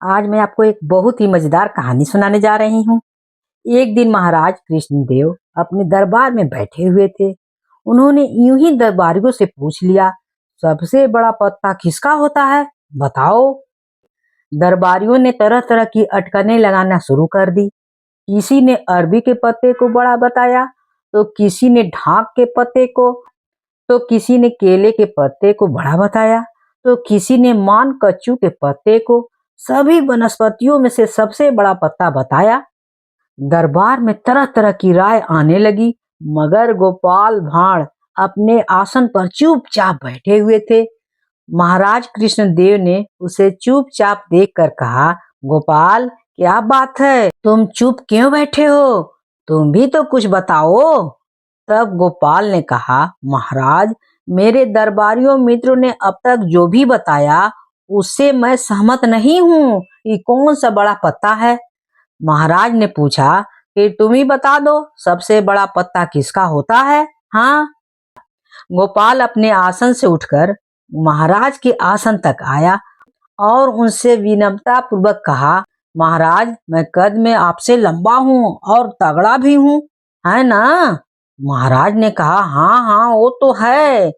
आज मैं आपको एक बहुत ही मजेदार कहानी सुनाने जा रही हूँ। एक दिन महाराज कृष्णदेव अपने दरबार में बैठे हुए थे। उन्होंने यूं ही दरबारियों से पूछ लिया, सबसे बड़ा पत्ता किसका होता है? बताओ। दरबारियों ने तरह तरह की अटकनें लगाना शुरू कर दी। किसी ने अरबी के पत्ते को बड़ा बताया, तो किसी ने ढाक के पत्ते को, तो किसी ने केले के पत्ते को बड़ा बताया, तो किसी ने मान कच्चू के पत्ते को। सभी वनस्पतियों में से सबसे बड़ा पत्ता बताया। दरबार में तरह तरह की राय आने लगी, मगर गोपाल भांड़ अपने आसन पर चुपचाप बैठे हुए थे। महाराज कृष्णदेव ने उसे चुपचाप देखकर कहा, गोपाल, क्या बात है, तुम चुप क्यों बैठे हो? तुम भी तो कुछ बताओ। तब गोपाल ने कहा, महाराज, मेरे दरबारियों मित्रों ने अब तक जो भी बताया उससे मैं सहमत नहीं हूँ। ये कौन सा बड़ा पत्ता है? महाराज ने पूछा, फिर तुम ही बता दो, सबसे बड़ा पत्ता किसका होता है? हाँ। गोपाल अपने आसन से उठकर महाराज के आसन तक आया और उनसे विनम्रता पूर्वक कहा, महाराज, मैं कद में आपसे लंबा हूँ और तगड़ा भी हूँ, है ना? महाराज ने कहा, हाँ हाँ, वो तो है।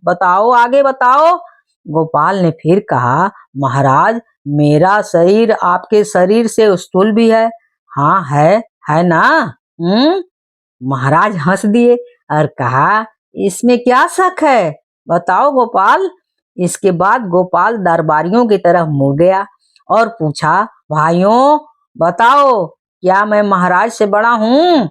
बताओ, आगे बताओ। गोपाल ने फिर कहा, महाराज, मेरा शरीर आपके शरीर से स्थूल भी है। हाँ है ना? महाराज हंस दिए और कहा, इसमें क्या शक है, बताओ गोपाल। इसके बाद गोपाल दरबारियों की तरफ मुड़ गया और पूछा, भाइयों, बताओ, क्या मैं महाराज से बड़ा हूँ?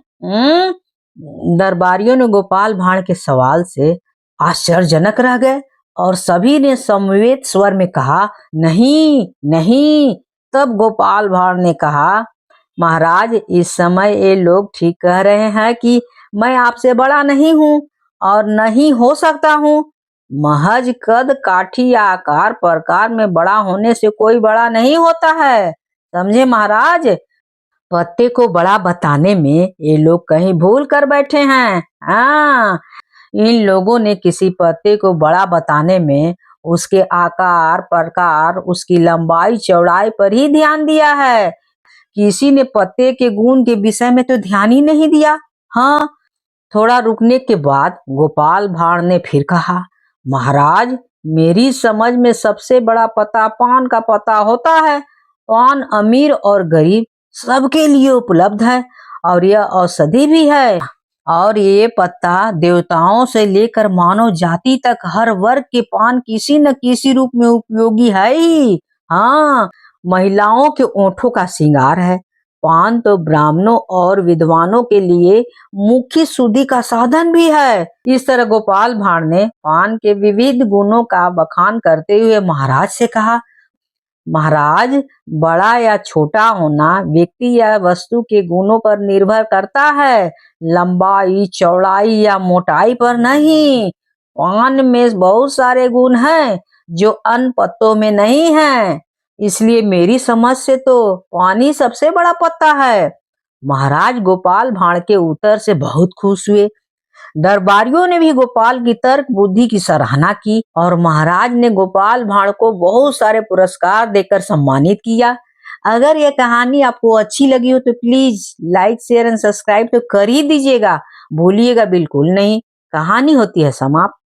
दरबारियों ने गोपाल भांड़ के सवाल से आश्चर्यजनक रह गए और सभी ने समवेत स्वर में कहा, नहीं नहीं। तब गोपाल भांड़ ने कहा, महाराज, इस समय ये लोग ठीक कह रहे हैं कि मैं आपसे बड़ा नहीं हूँ और नहीं हो सकता हूँ। महज कद, काठी या आकार प्रकार में बड़ा होने से कोई बड़ा नहीं होता है, समझे महाराज? पत्ते को बड़ा बताने में ये लोग कहीं भूल कर बैठे हैं। हाँ, इन लोगों ने किसी पत्ते को बड़ा बताने में उसके आकार प्रकार, उसकी लंबाई चौड़ाई पर ही ध्यान दिया है। किसी ने पत्ते के गुण के विषय में तो ध्यान ही नहीं दिया। हाँ। थोड़ा रुकने के बाद गोपाल भांड़ ने फिर कहा, महाराज, मेरी समझ में सबसे बड़ा पत्ता पान का पत्ता होता है। पान अमीर और गरीब सबके लिए उपलब्ध है और यह औषधि भी है। और ये पत्ता देवताओं से लेकर मानव जाति तक हर वर्ग के पान किसी न किसी रूप में उपयोगी है ही। हाँ, महिलाओं के ओठों का श्रृंगार है। पान तो ब्राह्मणों और विद्वानों के लिए मुख्य शुद्धि का साधन भी है। इस तरह गोपाल भांड़ ने पान के विविध गुणों का बखान करते हुए महाराज से कहा, महाराज, बड़ा या छोटा होना व्यक्ति या वस्तु के गुणों पर निर्भर करता है, लंबाई, चौड़ाई या मोटाई पर नहीं। पान में बहुत सारे गुण हैं जो अन्य पत्तों में नहीं हैं। इसलिए मेरी समझ से तो पानी सबसे बड़ा पत्ता है। महाराज गोपाल भांड़ के उत्तर से बहुत खुश हुए। दरबारियों ने भी गोपाल की तर्क बुद्धि की सराहना की और महाराज ने गोपाल भांड़ को बहुत सारे पुरस्कार देकर सम्मानित किया। अगर यह कहानी आपको अच्छी लगी हो तो please like, share and subscribe तो कर ही दीजिएगा, भूलिएगा बिल्कुल नहीं। कहानी होती है समाप्त।